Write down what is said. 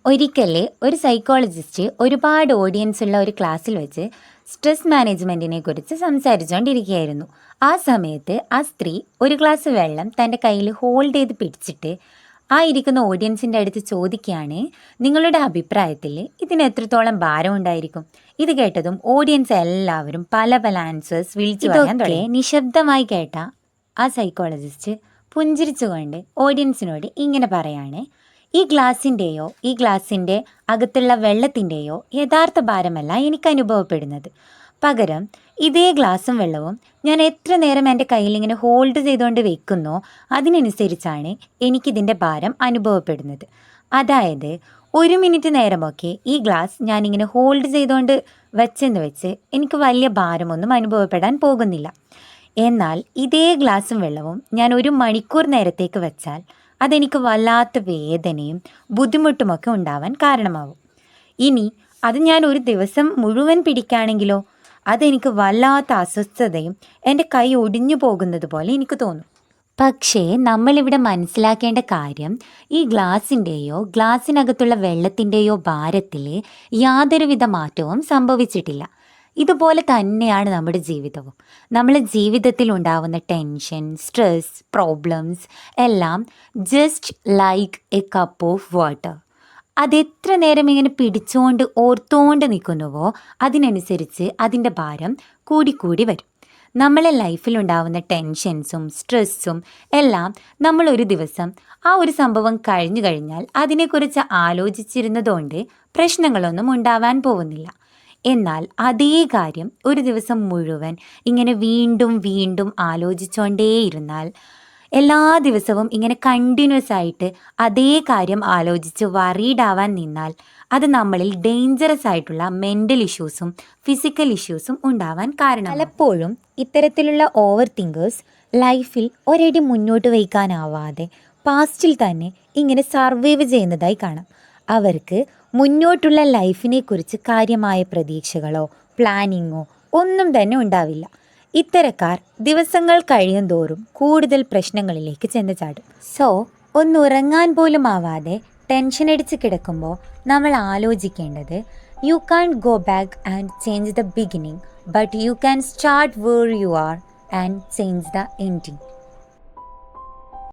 ഒരിക്കലേ ഒരു സൈക്കോളജിസ്റ്റ് ഒരുപാട് ഓഡിയൻസ് ഉള്ള ഒരു ക്ലാസ്സിൽ വെച്ച് സ്ട്രെസ് മാനേജ്മെൻറ്റിനെ കുറിച്ച് സംസാരിച്ചുകൊണ്ടിരിക്കുകയായിരുന്നു. ആ സമയത്ത് ആ സ്ത്രീ ഒരു ഗ്ലാസ് വെള്ളം തൻ്റെ കയ്യിൽ ഹോൾഡ് ചെയ്ത് പിടിച്ചിട്ട് ആ ഇരിക്കുന്ന ഓഡിയൻസിൻ്റെ അടുത്ത് ചോദിക്കുകയാണ്, നിങ്ങളുടെ അഭിപ്രായത്തിൽ ഇതിന് എത്രത്തോളം ഭാരം ഉണ്ടായിരിക്കും? ഇത് കേട്ടതും ഓഡിയൻസ് എല്ലാവരും പല പല ആൻസേഴ്സ് വിളിച്ചു പറയാൻ തുടങ്ങി. നിശബ്ദമായി കേട്ട ആ സൈക്കോളജിസ്റ്റ് പുഞ്ചിരിച്ചുകൊണ്ട് ഓഡിയൻസിനോട് ഇങ്ങനെ പറയാണ്, ഈ ഗ്ലാസിൻ്റെ അകത്തുള്ള വെള്ളത്തിൻ്റെയോ യഥാർത്ഥ ഭാരമല്ല എനിക്ക് അനുഭവപ്പെടുന്നത്. പകരം ഇതേ ഗ്ലാസും വെള്ളവും ഞാൻ എത്ര നേരം എൻ്റെ കയ്യിൽ ഇങ്ങനെ ഹോൾഡ് ചെയ്തുകൊണ്ട് വെക്കുന്നോ അതിനനുസരിച്ചാണ് എനിക്കിതിൻ്റെ ഭാരം അനുഭവപ്പെടുന്നത്. അതായത് 1 മിനിറ്റ് നേരമൊക്കെ ഈ ഗ്ലാസ് ഞാനിങ്ങനെ ഹോൾഡ് ചെയ്തുകൊണ്ട് വെച്ചെന്ന് വെച്ച് എനിക്ക് വലിയ ഭാരമൊന്നും അനുഭവപ്പെടാൻ പോകുന്നില്ല. എന്നാൽ ഇതേ ഗ്ലാസും വെള്ളവും ഞാൻ 1 മണിക്കൂർ നേരത്തേക്ക് വെച്ചാൽ അതെനിക്ക് വല്ലാത്ത വേദനയും ബുദ്ധിമുട്ടുമൊക്കെ ഉണ്ടാവാൻ കാരണമാവും. ഇനി അത് ഞാൻ ഒരു ദിവസം മുഴുവൻ പിടിക്കുകയാണെങ്കിലോ അതെനിക്ക് വല്ലാത്ത അസ്വസ്ഥതയും എൻ്റെ കൈ ഒടിഞ്ഞു പോകുന്നത് പോലെ എനിക്ക് തോന്നും. പക്ഷേ നമ്മളിവിടെ മനസ്സിലാക്കേണ്ട കാര്യം, ഈ ഗ്ലാസിനകത്തുള്ള വെള്ളത്തിൻ്റെയോ ഭാരത്തിൽ യാതൊരുവിധ മാറ്റവും സംഭവിച്ചിട്ടില്ല. ഇതുപോലെ തന്നെയാണ് നമ്മുടെ ജീവിതവും. നമ്മളെ ജീവിതത്തിൽ ഉണ്ടാവുന്ന ടെൻഷൻ, സ്ട്രെസ്, പ്രോബ്ലംസ് എല്ലാം just like A cup of water. അതെത്ര നേരം ഇങ്ങനെ പിടിച്ചുകൊണ്ട് ഓർത്തുകൊണ്ട് നിൽക്കുന്നുവോ അതിനനുസരിച്ച് അതിൻ്റെ ഭാരം കൂടിക്കൂടി വരും. നമ്മളെ ലൈഫിലുണ്ടാവുന്ന ടെൻഷൻസും സ്ട്രെസ്സും എല്ലാം നമ്മളൊരു ദിവസം ആ ഒരു സംഭവം കഴിഞ്ഞു കഴിഞ്ഞാൽ അതിനെക്കുറിച്ച് ആലോചിച്ചിരുന്നതുകൊണ്ട് പ്രശ്നങ്ങളൊന്നും ഉണ്ടാവാൻ പോകുന്നില്ല. എന്നാൽ അതേ കാര്യം ഒരു ദിവസം മുഴുവൻ ഇങ്ങനെ വീണ്ടും വീണ്ടും ആലോചിച്ചുകൊണ്ടേയിരുന്നാൽ, എല്ലാ ദിവസവും ഇങ്ങനെ കണ്ടിന്യൂസ് ആയിട്ട് അതേ കാര്യം ആലോചിച്ച് വറീഡാവാൻ നിന്നാൽ അത് നമ്മളിൽ ഡേഞ്ചറസ് ആയിട്ടുള്ള മെൻ്റൽ ഇഷ്യൂസും ഫിസിക്കൽ ഇഷ്യൂസും ഉണ്ടാവാൻ കാരണം. പലപ്പോഴും ഇത്തരത്തിലുള്ള ഓവർ തിങ്കേഴ്സ് ലൈഫിൽ ഒരടി മുന്നോട്ട് വയ്ക്കാനാവാതെ പാസ്റ്റിൽ തന്നെ ഇങ്ങനെ സർവൈവ് ചെയ്യുന്നതായി കാണാം. അവർക്ക് മുന്നോട്ടുള്ള ലൈഫിനെ കുറിച്ച് കാര്യമായ പ്രതീക്ഷകളോ പ്ലാനിങ്ങോ ഒന്നും തന്നെ ഉണ്ടാവില്ല. ഇത്തരക്കാർ ദിവസങ്ങൾ കഴിയും തോറും കൂടുതൽ പ്രശ്നങ്ങളിലേക്ക് ചെന്ന് ചാടും. ഒന്നുറങ്ങാൻ പോലും ആവാതെ ടെൻഷൻ അടിച്ച് കിടക്കുമ്പോൾ നമ്മൾ ആലോചിക്കേണ്ടത്, you can't go back and change the beginning, but you can start where you are and change the ending.